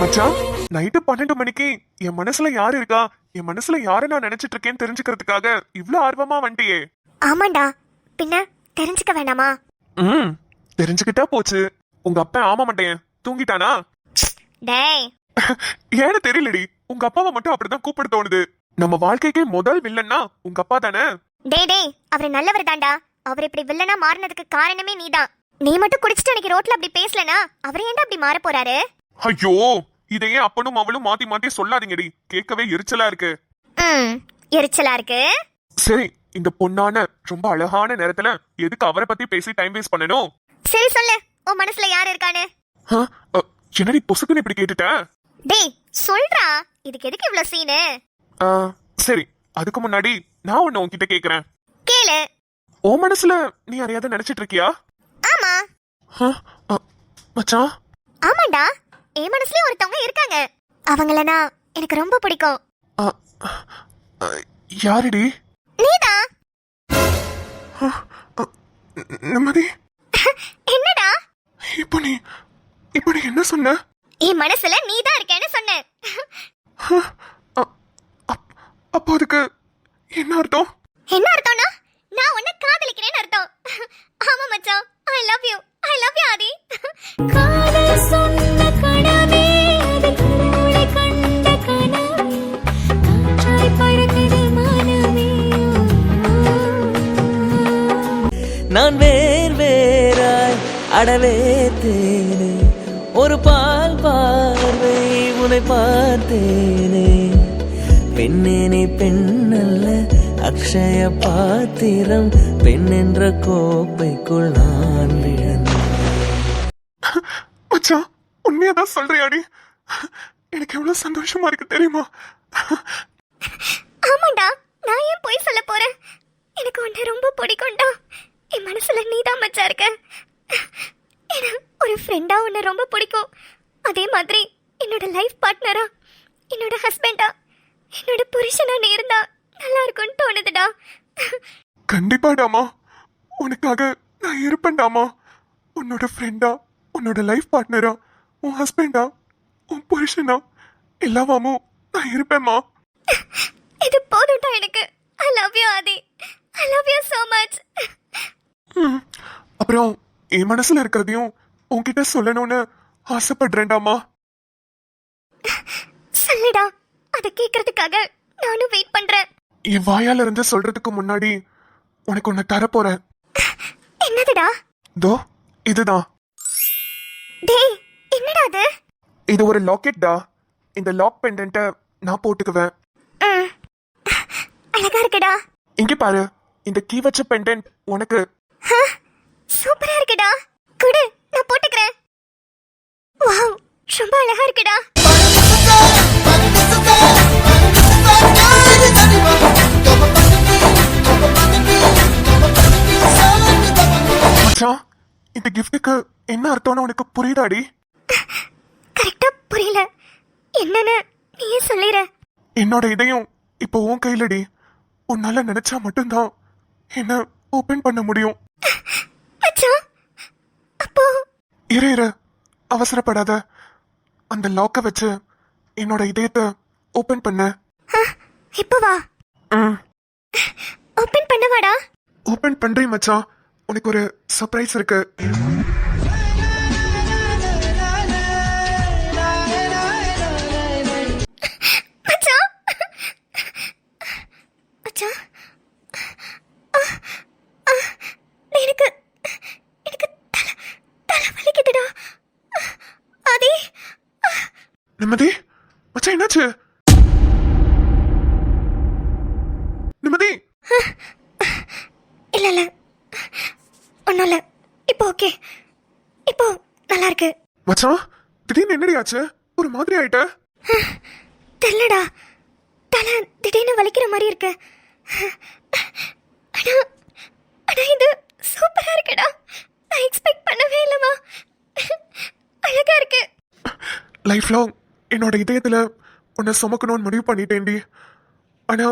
மச்சான், நைட்டு 12 மணிக்கு என் மனசுல யாரு இருக்கா, என் மனசுல யாரை நான் நினைச்சிட்டு இருக்கேன்னு தெரிஞ்சுக்கிறதுக்காக இவ்ளோ ஆர்வமா வந்துட்டியே. ஆமாண்டா, பின்ன தெரிஞ்சுக்க வேணாமா? தெரிஞ்சுக்கிட்டா போச்சு. உங்க அப்பா ஆமா மாட்டேன் தூங்கிட்டானா? டேய், ஏன்னு தெரியலடி, உங்க அப்பாவை மட்டும் அப்படிதான் கூப்பிட தோணுது. நம்ம வாழ்க்கைக்கே முதல் வில்லன்னா உங்க அப்பா தானே. டேய், அவரு நல்லவர் தான்டா. அவர் இப்படி வில்லனா மாறினதுக்கு காரணமே நீதான். நீ மட்டும் குடிச்சிட்டு அன்னைக்கு ரோட்ல அப்படி பேசலனா அவர் ஏன்டா அப்படி மாற போறாரு? ஐயோ, இதையே அப்பனும் அவளும் மாத்தி மாத்தி சொல்லாதீங்கடி, கேட்கவே எரிச்சலா இருக்கு. எரிச்சலா இருக்கு. சரி, இந்த பொண்ணான ரொம்ப அழகான நேரத்துல எதுக்கு அவரை பத்தி பேசி டைம் வேஸ்ட் பண்ணணும்? சரி சொல்லு, உன் மனசுல யாரு இருக்கானு? என்னடி பொசுக்குன்னு இப்படி கேட்டுட்ட? டேய் சொல்றா, இதுக்கு எதுக்கு இவ்ளோ சீனு? சரி, அதுக்கு முன்னாடி நான் ஒண்ணு உன்கிட்ட கேக்குறேன். கேளு. உன் மனசுல நீ யாரையாவது நினைச்சிட்டு இருக்கியா? ஆமா. மச்சான். ஆமாண்டா, என் மனசுலயும் ஒருத்தவங்க இருக்காங்க. அவங்களனா எனக்கு ரொம்ப பிடிக்கும். யாருடி? நீதான். நிம்மதி. என்னடா இப்போ நீ என்ன சொன்ன? என் மனசுல நீதான் இருக்கேன்னு சொன்னேன். அப்போ அதுக்கு என்ன அர்த்தம்? என்ன அர்த்தம்னா நான் உன்னை காதலிக்கிறேன்னு அர்த்தம். ஆமா மச்சான், ஐ லவ் யூ ஆதி. காதல் சொன்ன கனவே அது கனவுல கண்ட கனவே காற்றாய் பறக்குது மனமே. நான் வேறாய் அடவே தேனே ஒரு பால் பார்வை உன்னை பார்த்தேனே பெண்ணேனே பெண்ணல்ல அக்ஷய பாத்திரம் பெண் என்ற கோப்பைக்குள் நான் விழுந்தேன். மச்சான், உண்மையாதான் சொல்றியாடி? எனக்கு எவ்வளவு சந்தோஷமா இருக்கு தெரியுமா? ஆமாண்டா, நான் ஏன் போய் சொல்ல போறேன்? எனக்கு உன்னை ரொம்ப பிடிக்கும்டா. என் மனசுல நீதான் மச்சா இருக்க. எனக்கு ஒரு ஃப்ரெண்டா உன்னை ரொம்ப பிடிக்கும். அதே மாதிரி என்னோட லைஃப் பார்ட்னரா, என்னோட ஹஸ்பண்டா, என்னோட புருஷனா நீ இருந்தா நல்லா இருக்கும்னு தோணுதுடா. கண்டிப்பாடாமா, உனக்காக நான் இருப்பேன்டாமா. உன்னோட ஃப்ரெண்டா, உன்னோட லைஃப் பார்ட்னரா, உன் ஹஸ்பண்டா, உன் புருஷனா எல்லாமும் நான் இருப்பேம்மா. இது போதும்டா எனக்கு. I love you Aadi, I love you so much. அப்புறம் என் மனசுல இருக்கிறதையும் உன்கிட்ட சொல்லணும்னு ஆசைப்படுறேன்டாமா. சொல்லுடா, அதை கேட்கறதுக்காக நானும் வெயிட் பண்றேன். என் வாயால இருந்து சொல்றதுக்கு முன்னாடி உனக்கு ஒன்னு தரப்போறேன். என்னதுடா? தோ இதுதான். டேய், என்னடா அது? இது ஒரு லாக்கெட்டா. இந்த லாக் பெண்டன்ட்ட நான் போட்டுக்குவேன். அழகா இருக்குடா. இங்க பாரு, இந்த கீ வச்ச பெண்டன்ட் உனக்கு. சூப்பரா இருக்குடா. குடு, நான் போட்டுக்கிறேன். வாவ், ரொம்ப அழகா இருக்குடா. மச்சான், இந்த கிஃப்ட்டுக்கு என்ன அர்த்தம்னு உனக்கு புரியுதாடி? கரெக்டா புரியல. என்னன்னு நீயே சொல்லிர. என்னோட இதயம் இப்போ உன் கையிலடி. உன்னால நினைச்சா மட்டும்தான் என்ன ஓபன் பண்ண முடியும். மச்சான், அப்போ இரு, அவசரப்படாத. அந்த லாக்க வச்சு என்னோட இதயத்தை ஓபன் பண்ண. இப்போ வா. ஓபன் பண்ணவாடா. ஓபன் பண்றேன் மச்சான். உனக்கு ஒரு சர்ப்ரைஸ் இருக்கு. மச்சான், மச்சான், எனக்கு எனக்கு தலை வலிக்குதுடா. ஆதி. நிம்மதி, மச்சான் என்னாச்சு? நிம்மதி. இல்ல ஒன்னும் இல்ல. இப்போ ஓகே, இப்போ நல்லா இருக்கு. மச்சான், திடீர்னு என்னடி ஆச்சு? ஒரு மாதிரி ஆயிட்ட. தெரியலடா, தலை திடீர்னு வலிக்கிற மாதிரி இருக்கு. ஆனா ஆனா இது சூப்பரா இருக்குடா. நான் எக்ஸ்பெக்ட் பண்ணவே இல்லமா. அழகா இருக்கு. லைஃப் லாங் என்னோட இதயத்துல உன்னை சுமக்கணும்னு முடிவு பண்ணிட்டேன்டி. ஆனா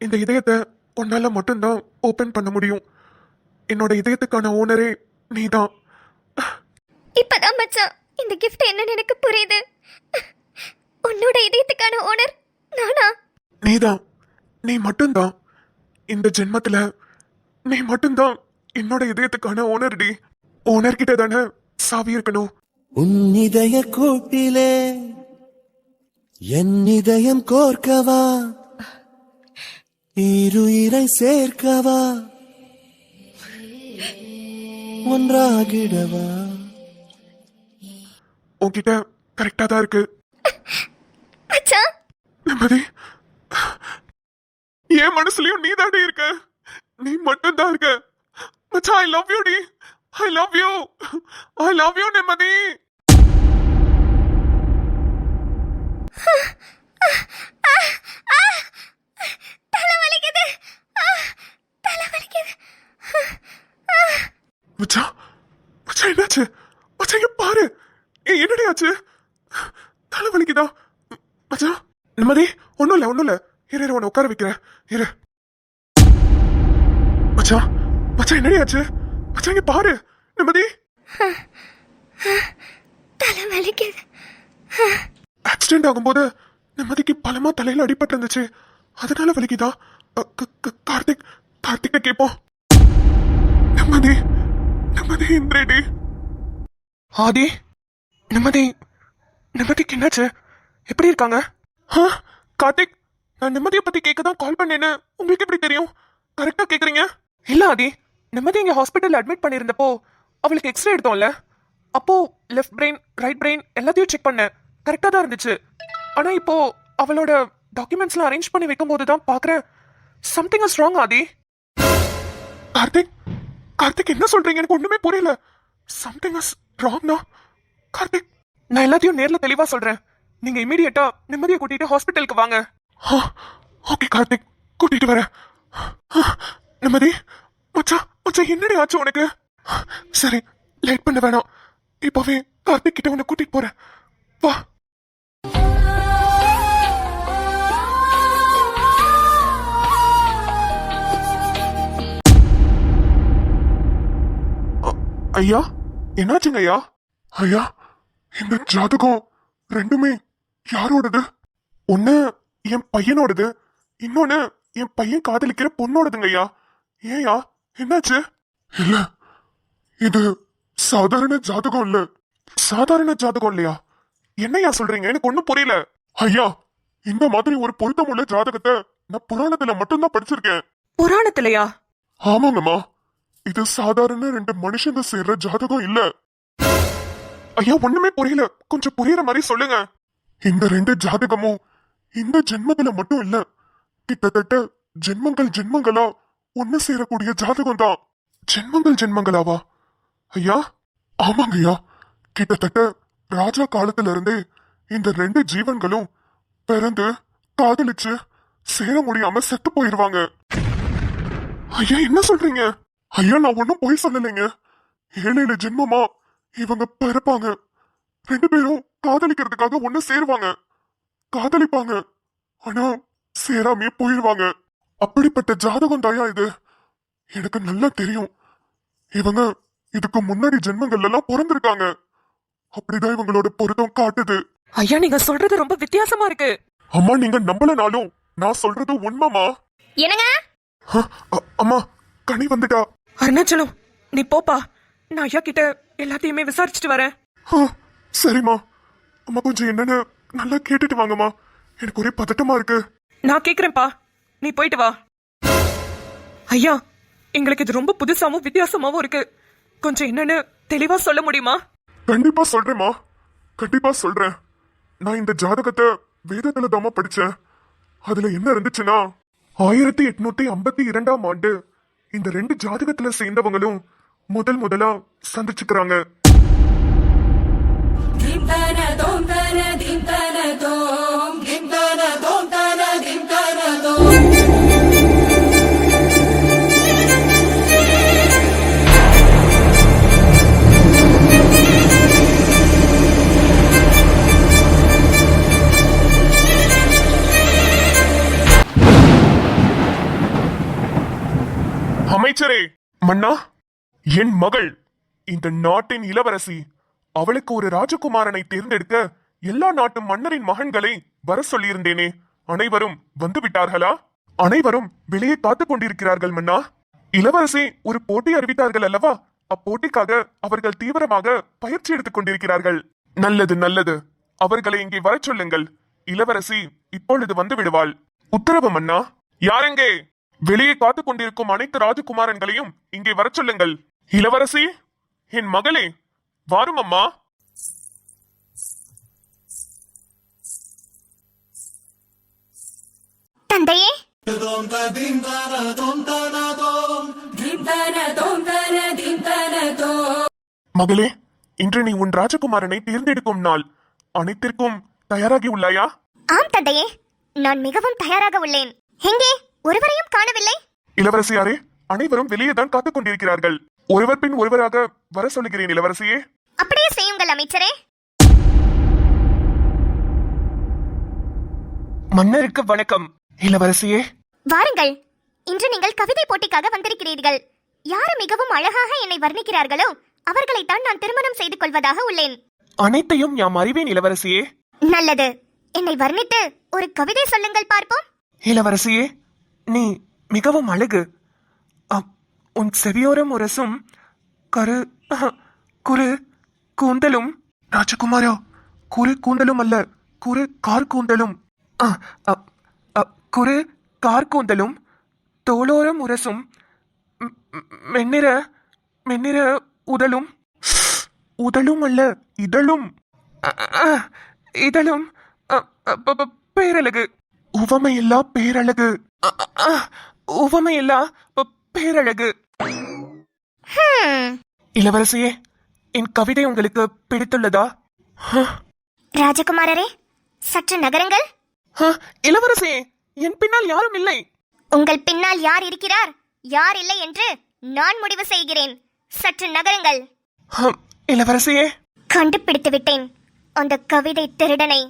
இந்த இதயத்தை உன்னால மட்டும்தான் ஓபன் பண்ண முடியும். என்னோட இதயத்துக்கான ஓனரே நீதான். இப்பதான் மச்சான் இந்த கிஃப்ட் என்னன்னு எனக்கு புரியுது. உன்னோட இதயத்துக்கான ஓனர் நானா? நீதான், நீ மட்டும்தான். இந்த ஜென்மத்துல நீ மட்டும்தான் என்னோட இதயத்துக்கான ஓனர் டி. ஓனர் கிட்ட தானே சாவி இருக்கணும். உன் இதய கூட்டிலே என் இதயம் கோர்க்கவா, இருயிரை சேர்க்கவா, ஒன்றாகிடவா. உன்கிட்ட கரெக்டா தான் இருக்கு. மச்சான், நிம்மதி, என் மனசுலயும் நீ தாண்டி இருக்க. நீ மட்டும் தான் இருக்க மச்சான். ஐ லவ் யூ டி. I love you. I love you நிம்மதி. தலை வலிக்குது. தலை வலிக்குது. மச்சான், மச்சான் என்னாச்சு? மச்சான் இங்க பாரு. என்னடி ஆச்சு? தலை வலிக்குதா? மச்சான் நிம்மதி, ஒண்ணும் இல்ல. இரு உன்னை உட்கார வைக்கிறேன். இரு மச்சான். மச்சான் என்னடி ஆச்சு? மச்சான் இங்க பாரு. நிம்மதி, தலை வலிக்குது. ஆக்சிடென்ட் ஆகும்போது நிம்மதிக்கு பலமா தலையில அடிபட்டு இருந்துச்சு. அதனால வலிக்குதா? கார்த்திக் கேட்போம். நிம்மதி, நிம்மதி இந்திரேடி. ஆதி, நிம்மதிக்கு என்னாச்சு? எப்படி இருக்காங்க? கார்த்திக், நான் நிம்மதியை பத்தி கேட்க தான் கால் பண்ணேன்னு உங்களுக்கு எப்படி தெரியும்? கரெக்டா கேக்குறீங்க. இல்ல ஆதி, நிம்மதி இங்க ஹாஸ்பிட்டல் அட்மிட் பண்ணிருந்தப்போ அவளுக்கு எக்ஸ்ரே எடுத்தோம்ல, அப்போ லெஃப்ட் பிரெயின் ரைட் பிரெயின் எல்லாத்தையும் செக் பண்ணேன். கரெக்டா தான் இருந்துச்சு. ஆனா இப்போ அவளோட டாக்குமெண்ட்ஸ்லாம் அரேஞ்ச் பண்ணி வைக்கும் போது தான் பாக்குறேன் சம்திங் இஸ் ராங். ஆதி, கார்த்திக் என்ன சொல்றீங்க? எனக்கு ஒண்ணுமே புரியல. Something is ராங்னா? கார்த்திக், நான் எல்லாத்தையும் நேர்ல தெளிவா சொல்றேன். நீங்க இமீடியட்டா நிம்மதியை கூட்டிட்டு ஹாஸ்பிட்டலுக்கு வாங்க. ஓகே கார்த்திக், கூட்டிட்டு வரேன். நிம்மதி, மச்சான் என்னடி ஆச்சு உனக்கு? சரி, லேட் பண்ண வேணாம். இப்பவே கார்த்திக் கிட்ட உன்னை கூட்டிட்டு போறேன். வா. ஐயா, என்னாச்சுங்க ஐயா? ஐயா, இந்த ஜாதகம் ரெண்டுமே யாரோடது? ஒண்ணு என் பையனோடது, இன்னொன்னு என் பையன் காதலிக்கிற பொண்ணோடதுங்க ஐயா. ஏயா, என்னாச்சு? இல்ல, இது சாதாரண ஜாதகம் இல்ல. சாதாரண ஜாதகம் இல்லையா? என்னையா சொல்றீங்க? எனக்கு ஒண்ணும் புரியல. ஐயா, இந்த மாதிரி ஒரு பொருத்தமுள்ள ஜாதகத்தை நான் புராணத்துல மட்டும்தான் படிச்சிருக்கேன். புராணத்திலையா? ஆமாங்கம்மா, இது சாதாரண ரெண்டு மனுஷங்க சேர்ற ஜாதகம் இல்ல. ஐயா, ஒண்ணுமே புரியல. கொஞ்சம் புரியற மாதிரி சொல்லுங்க. இந்த ரெண்டு ஜாதகமும் இந்த ஜென்மத்துல மட்டும் இல்ல, கிட்டத்தட்ட ஜென்மங்களா ஒண்ணு சேரக்கூடிய ஜாதகம் தான். ஜென்மங்களாவா? ஐயா, ஆமாங்க ஐயா. கிட்டத்தட்ட ராஜா காலத்துல இருந்தே இந்த ரெண்டு ஜீவன்களும் பிறந்து காதலிச்சு சேர முடியாம செத்து போயிருவாங்க. ஐயா, என்ன சொல்றீங்க? ஐயா, நான் ஒன்னும் பொய் சொல்லலைங்க. 7 ஜென்மமா இவங்க பிறப்பாங்க. ரெண்டு பேரும் காதலிக்கிறதுக்காக ஒண்ணு சேருவாங்க, காதலிப்பாங்க. ஆனா சேராமே போயிருவாங்க. அப்படிப்பட்ட ஜாதகம் தாயா இது. எனக்கு நல்லா தெரியும். இவங்க இதுக்கு முன்னாடி ஜென்மங்கள்ல எல்லாம் பிறந்திருக்காங்க. அப்படிதான் இவங்களோட பொருத்தம் காட்டுது. ஐயா, நீங்க சொல்றது ரொம்ப வித்தியாசமா இருக்கு. அம்மா, நீங்க நம்பலனாலும் நான் சொல்றது உண்மைமா. என்னங்க? அம்மா, கனி வந்துட்டா. அருணாச்சலம், நீ போப்பா. நான் ஐயா கிட்ட எல்லாத்தையுமே விசாரிச்சுட்டு வரேன். சரிம்மா. அம்மா, கொஞ்சம் என்னன்னு நல்லா கேட்டுட்டு வாங்கம்மா. எனக்கு ஒரே பதட்டமா இருக்கு. நான் கேக்குறேன்ப்பா, நீ போயிட்டு வா. ஐயா, எங்களுக்கு இது ரொம்ப புதுசாவும் வித்தியாசமாவும் இருக்கு. கொஞ்சம் என்னன்னு தெளிவா சொல்ல முடியுமா? கண்டிப்பா சொல்றேம்மா, கண்டிப்பா சொல்றேன். நான் இந்த ஜாதகத்தை வேதத்துல தாமா படிச்சேன். அதுல என்ன இருந்துச்சுன்னா, 1852ஆம் ஆண்டு இந்த ரெண்டு ஜாதகத்துல சேர்ந்தவங்களும் முதலா சந்திச்சுக்கிறாங்க. அமைச்சரே, மன்னா, என் மகள் இந்த நாட்டின் இளவரசி. அவளுக்கு ஒரு ராஜகுமாரனை தேர்ந்தெடுக்க எல்லா நாட்டு மன்னரின் மகன்களை வர சொல்லியிருந்தேனே, அனைவரும் வந்து விட்டார்களா? அனைவரும் வெளியே காத்துக் கொண்டிருக்கிறார்கள் மன்னா. இளவரசி ஒரு போட்டி அறிவித்தார்கள் அல்லவா? அப்போட்டிக்காக அவர்கள் தீவிரமாக பயிற்சி எடுத்துக் கொண்டிருக்கிறார்கள். நல்லது நல்லது, அவர்களை இங்கே வரச் சொல்லுங்கள். இளவரசி இப்பொழுது வந்து விடுவாள். உத்தரவு மன்னா. யாரெங்கே? வெளியே காத்துக் கொண்டிருக்கும் அனைத்து ராஜகுமாரன்களையும் இங்கே வரச் சொல்லுங்கள். இளவரசி, என் மகளே, வாரும் அம்மா. தந்தையே, மகளே, இன்று நீ உன் ராஜகுமாரனை தேர்ந்தெடுக்கும் நாள். அனைத்திற்கும் தயாராகி உள்ளாயா? ஆம் தந்தையே, நான் மிகவும் தயாராக உள்ளேன். எங்கே ஒருவரையும் காணவில்லை? இளவரசியாரே, அனைவரும் வெளியே தான் காத்துக் கொண்டிருக்கிறார்கள். ஒருவர் பின் ஒருவராக வர சொல்லுகிறேன் இளவரசியே. அப்படியே செய்யுங்கள் அமைச்சரே. மன்னருக்கு வணக்கம். இளவரசியே, வாருங்கள். இன்று நீங்கள் கவிதை போட்டிக்காக வந்திருக்கிறீர்கள். யாரு மிகவும் அழகாக என்னை வர்ணிக்கிறார்களோ அவர்களைத்தான் நான் திருமணம் செய்து கொள்வதாக உள்ளேன். அனைத்தையும் யாம் அறிவேன் இளவரசியே. நல்லது, என்னை வர்ணித்து ஒரு கவிதை சொல்லுங்கள் பார்ப்போம். இளவரசியே, நீ மிகவும் அழகு. உன் செவியோரம் உரசும் குறு கூந்தலும். ராஜகுமாரா, குறு கூந்தலும் அல்ல, குறு கார் கூந்தலும். குறு கார்கூந்தலும் தோளோரம் உரசும் மென்னிற உதலும். உதலும் அல்ல, இதழும். இதழும் பேரழகு. உவமையில்லா பேரழகு. உவமையில்லா பேரழகு. இளவரசியே, என் கவிதை உங்களுக்கு பிடித்துள்ளதா? ராஜகுமாரரே, சற்று நகருங்கள். இளவரசியே, என் பின்னால் யாரும் இல்லை. உங்கள் பின்னால் யார் இருக்கிறார், யார் இல்லை என்று நான் முடிவு செய்கிறேன். சற்று நகருங்கள். இளவரசியே, கண்டுபிடித்து விட்டேன் அந்த கவிதை திருடனை.